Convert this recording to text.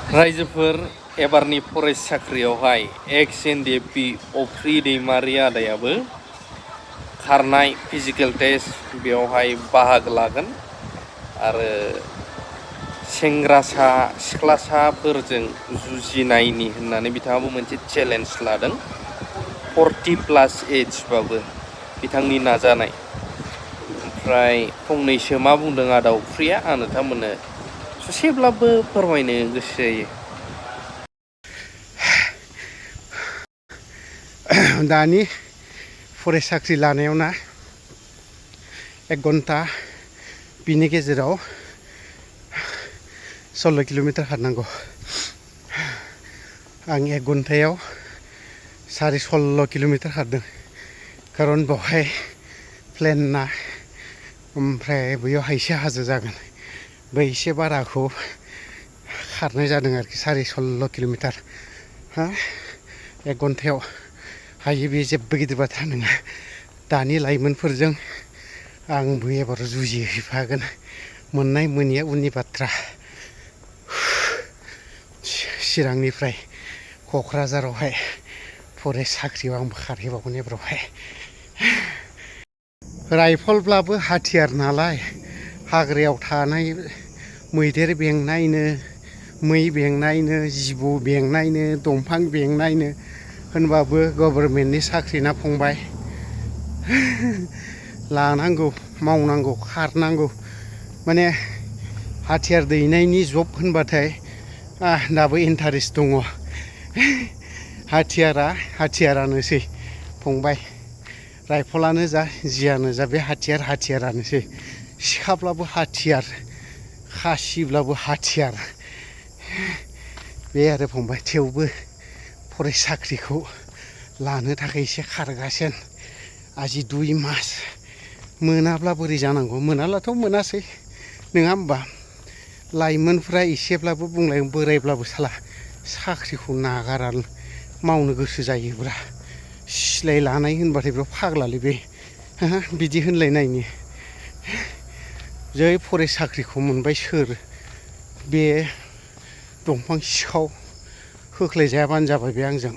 रायजोफोर एबारनि फरेस्ट साख्रियावहाय एक्स एनडिएफबि अफ्रि दैमारि आदायाबो खारनाय फिजिकेल टेस्ट बेयावहाय बाहागो लागोन आरो सेंग्रासा सिख्लासाफोरजों जुजिनायनि होननानै बिथाङाबो मोनसे चेलेन्ज लादों 40+ एजबाबो बिथांनि नाजानाय। ओमफ्राय फंनैसो मा बुंदों आदा अफ्रिया आं नोंथांमोननो ससेब्लाबो फोरमायनो गोसो जायो। दानि फरेस्ट साख्रि लानायाव ना 1 घन्टा बिनि गेजेराव 16 किल'मिटार खारनांगौ। आं 1 घन्टायाव 16.5 किल'मिटार खारदों, खारन बेवहाय प्लेन ना, ओमफ्राय बैयाव एसे हाजो जागोन, बै एसे बाराखौ खारनाय जादों आरोखि 16.5 किल'मिटार। 1 घन्टायाव हायो, बे जेबो गिदिर बाथ्रा नङा। दानि लाइमोनफोरजों आंबो एबार जुजिहैफागोन, मोननाय मोनैया उननि बाथ्रा। चिरांनिफ्राय क'क्राझारावहाय फरेस्ट साख्रियाव आंबो खारहैबावगोन एबारावहाय। राइफलब्लाबो हाथियार नालाय, हाग्रायाव थानाय मैदेर बेंनायनो, मै बेंनायनो, जिबौ बेंनायनो, दंफां बेंनायनो होनबाबो गभर्नमेन्टनि साख्रि ना फंबाय। लानांगौ, मावनांगौ, खारनांगौ। माने हाथियार दैनायनि जब होनबाथाय दाबो इन्टारेस्ट दङ। हाथियारानोसै फंबाय, राइफलानो जा जियानो जा, बे हाथियारानोसै। सिखाब्लाबो हाथियार, खासिब्लाबो हाथियार, बे आरो फंबाय। थेवबो फरेस्ट साख्रिखौ लानो थाखाय एसे खारगासिनो आजि 2 मास। मोनाब्ला बोरै जानांगौ, मोनाब्लाथ' मोनासै, नङा होमबा? लाइमोनफ्रा एसेब्लाबो बुंलाय, बोरायब्लाबो साला साख्रिखौ नागारा, मावनो गोसो जायोब्रा। सिलाय लानाय होनबाथाय बेयाव फाग्लालै बे, बिदि होनलायनायनि। जै फरेस्ट साख्रिखौ मोनबाय सोर, बे दंफां सिखाव होख्लायजायाबानो जाबाय बे आंजों।